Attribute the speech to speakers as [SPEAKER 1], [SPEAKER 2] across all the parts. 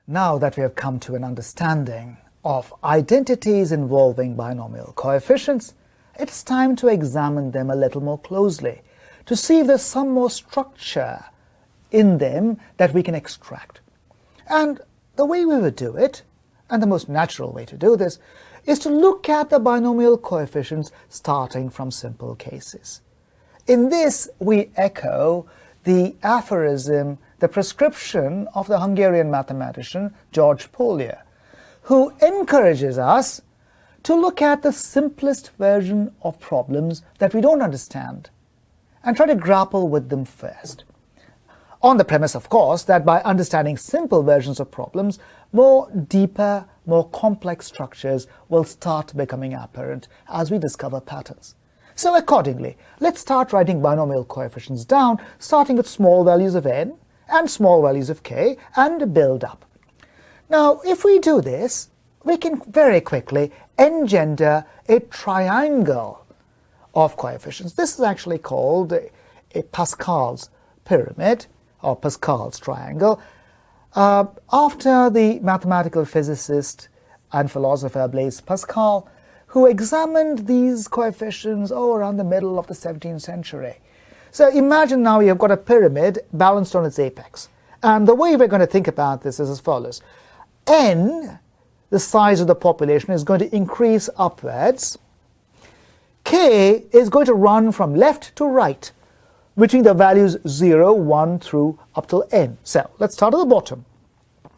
[SPEAKER 1] Now that we have come to an understanding of identities involving binomial coefficients, it's time to examine them a little more closely to see if there's some more structure in them that we can extract. And the way we would do it, and the most natural way to do this, is to look at the binomial coefficients starting from simple cases. In this, we echo the aphorism, the prescription of the Hungarian mathematician George Polya, who encourages us to look at the simplest version of problems that we don't understand and try to grapple with them first. On the premise, of course, that by understanding simple versions of problems, more deeper, more complex structures will start becoming apparent as we discover patterns. So accordingly, let's start writing binomial coefficients down, starting with small values of n and small values of k, and build up. Now, if we do this, we can very quickly engender a triangle of coefficients. This is actually called a Pascal's pyramid, or Pascal's triangle, after the mathematical physicist and philosopher Blaise Pascal, who examined these coefficients around the middle of the 17th century. So imagine now you've got a pyramid balanced on its apex. And the way we're going to think about this is as follows. N, the size of the population, is going to increase upwards. K is going to run from left to right between the values 0, 1 through up till n. So let's start at the bottom.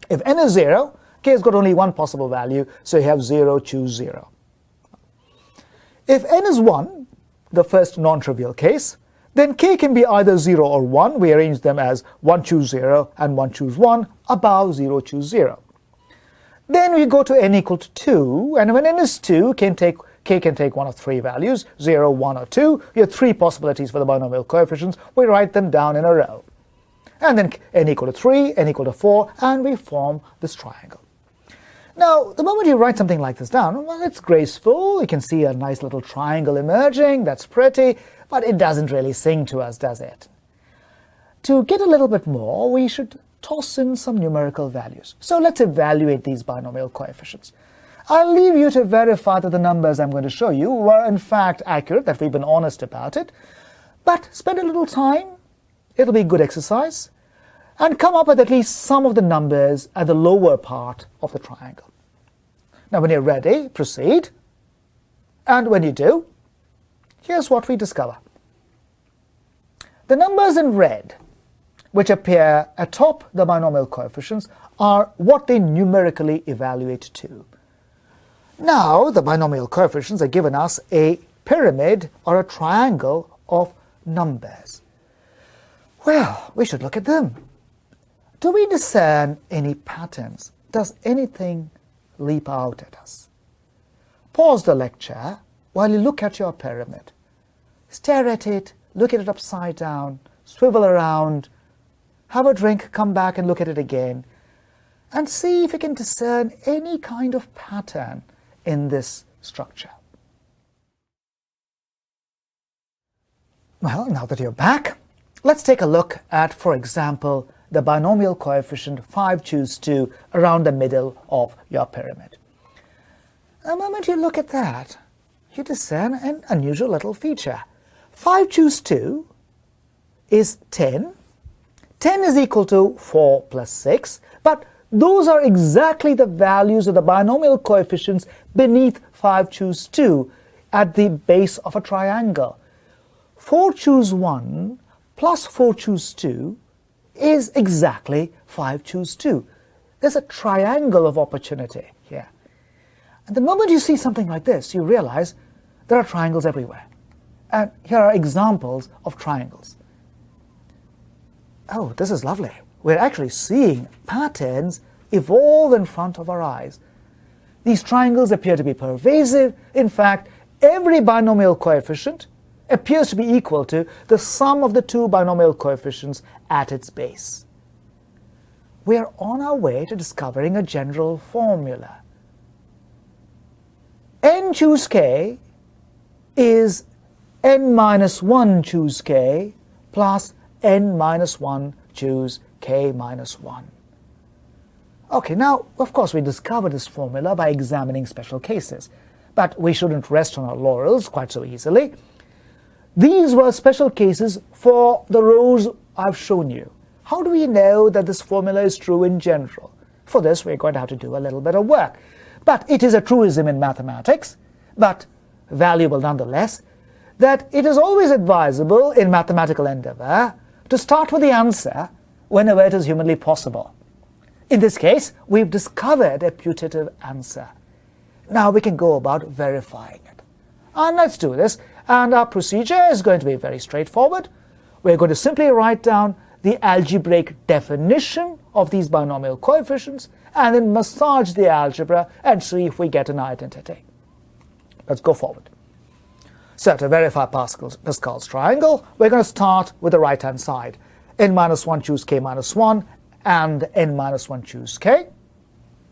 [SPEAKER 1] If n is 0, k has got only one possible value, so you have 0, choose 0. If n is 1, the first non-trivial case, then k can be either 0 or 1. We arrange them as 1 choose 0 and 1 choose 1, above 0 choose 0. Then we go to n equal to 2, and when n is 2, k can take one of three values, 0, 1, or 2. We have three possibilities for the binomial coefficients. We write them down in a row. And then n equal to 3, n equal to 4, and we form this triangle. Now, the moment you write something like this down, well, it's graceful. You can see a nice little triangle emerging. That's pretty, but it doesn't really sing to us, does it? To get a little bit more, we should toss in some numerical values. So let's evaluate these binomial coefficients. I'll leave you to verify that the numbers I'm going to show you were in fact accurate, that we've been honest about it. But spend a little time, it'll be good exercise, and come up with at least some of the numbers at the lower part of the triangle. Now when you're ready, proceed. And when you do, here's what we discover. The numbers in red, which appear atop the binomial coefficients, are what they numerically evaluate to. Now, the binomial coefficients are given us a pyramid or a triangle of numbers. Well, we should look at them. Do we discern any patterns? Does anything leap out at us? Pause the lecture while you look at your pyramid. Stare at it, look at it upside down, swivel around, have a drink, come back and look at it again, and see if you can discern any kind of pattern in this structure. Well, now that you're back, let's take a look at, for example, the binomial coefficient 5 choose 2 around the middle of your pyramid. The moment you look at that, you discern an unusual little feature. 5 choose 2 is 10. 10 is equal to 4 plus 6, but those are exactly the values of the binomial coefficients beneath 5 choose 2 at the base of a triangle. 4 choose 1 plus 4 choose 2 is exactly 5 choose 2. There's a triangle of opportunity here. And the moment you see something like this, you realize there are triangles everywhere. And here are examples of triangles. Oh, this is lovely. We're actually seeing patterns evolve in front of our eyes. These triangles appear to be pervasive. In fact, every binomial coefficient appears to be equal to the sum of the two binomial coefficients at its base. We are on our way to discovering a general formula. N choose k is n minus 1 choose k plus n minus 1 choose k minus 1. Okay, now, of course, we discovered this formula by examining special cases, but we shouldn't rest on our laurels quite so easily. These were special cases for the rows I've shown you. How do we know that this formula is true in general? For this, we're going to have to do a little bit of work. But it is a truism in mathematics, but valuable nonetheless, that it is always advisable in mathematical endeavor to start with the answer whenever it is humanly possible. In this case, we've discovered a putative answer. Now we can go about verifying it. And let's do this. And our procedure is going to be very straightforward. We're going to simply write down the algebraic definition of these binomial coefficients and then massage the algebra and see if we get an identity. Let's go forward. So to verify Pascal's triangle, we're going to start with the right-hand side. n-1 choose k-1 and n-1 choose k.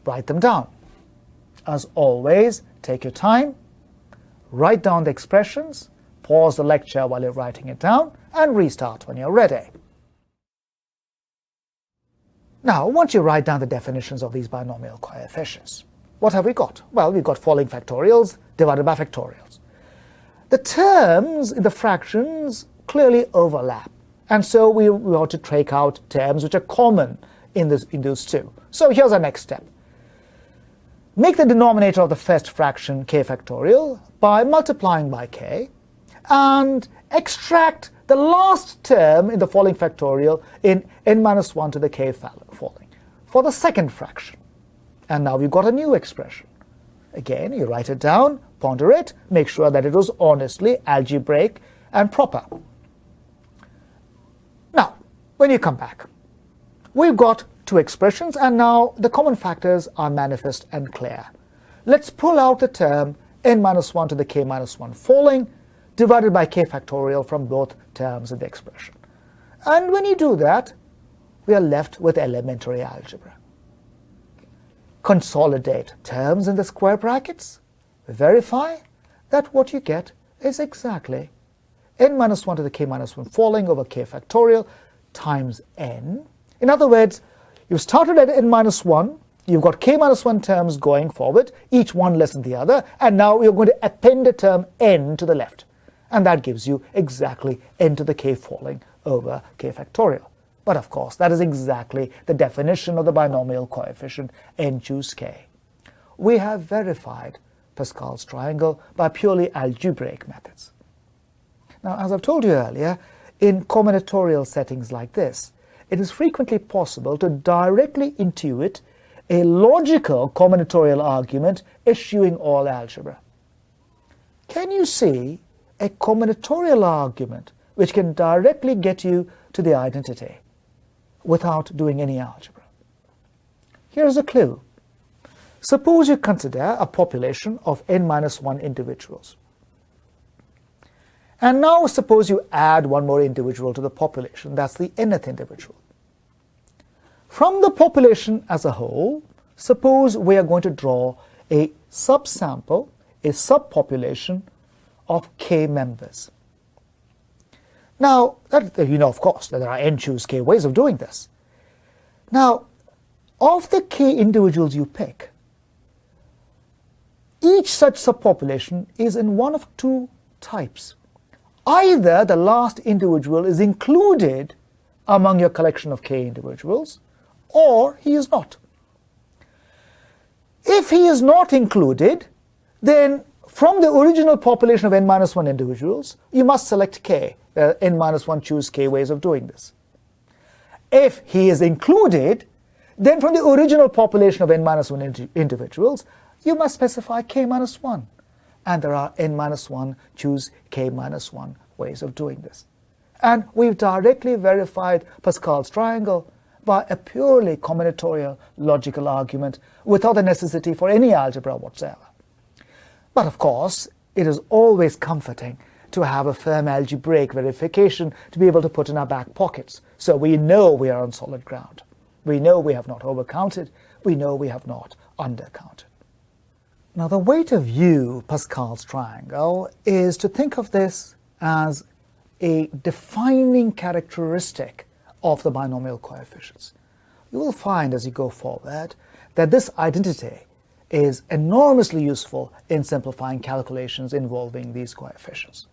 [SPEAKER 1] Write them down. As always, take your time, write down the expressions, pause the lecture while you're writing it down, and restart when you're ready. Now, once you write down the definitions of these binomial coefficients, what have we got? Well, we've got following factorials divided by factorials. The terms in the fractions clearly overlap, and so we ought to take out terms which are common in those two. So here's our next step. Make the denominator of the first fraction k factorial by multiplying by k, and extract the last term in the following factorial in n-1 to the k following for the second fraction. And now we've got a new expression. Again, you write it down, ponder it, make sure that it was honestly algebraic and proper. Now, when you come back, we've got two expressions, and now the common factors are manifest and clear. Let's pull out the term n-1 to the k-1 falling divided by k factorial from both terms in the expression. And when you do that, we are left with elementary algebra. Consolidate terms in the square brackets, verify that what you get is exactly n-1 to the k-1 falling over k factorial times n. In other words, you started at n-1, you've got k-1 terms going forward, each one less than the other, and now you're going to append a term n to the left. And that gives you exactly n to the k falling over k factorial. But of course, that is exactly the definition of the binomial coefficient n choose k. We have verified Pascal's triangle by purely algebraic methods. Now, as I've told you earlier, in combinatorial settings like this, it is frequently possible to directly intuit a logical combinatorial argument eschewing all algebra. Can you see a combinatorial argument which can directly get you to the identity without doing any algebra? Here's a clue. Suppose you consider a population of n-1 individuals. And now suppose you add one more individual to the population, that's the nth individual. From the population as a whole, suppose we are going to draw a subsample, a subpopulation of k members. Now, you know, of course, that there are n choose k ways of doing this. Now, of the k individuals you pick, each such subpopulation is in one of two types. Either the last individual is included among your collection of k individuals, or he is not. If he is not included, then from the original population of n-1 individuals, you must select k. There are n-1 choose k ways of doing this. If he is included, then from the original population of n-1 individuals, you must specify k-1. And there are n-1 choose k-1 ways of doing this. And we've directly verified Pascal's triangle by a purely combinatorial logical argument without the necessity for any algebra whatsoever. But of course, it is always comforting to have a firm algebraic verification to be able to put in our back pockets, so we know we are on solid ground. We know we have not overcounted. We know we have not undercounted. Now, the way to view Pascal's triangle is to think of this as a defining characteristic of the binomial coefficients. you will find as you go forward that this identity is enormously useful in simplifying calculations involving these coefficients.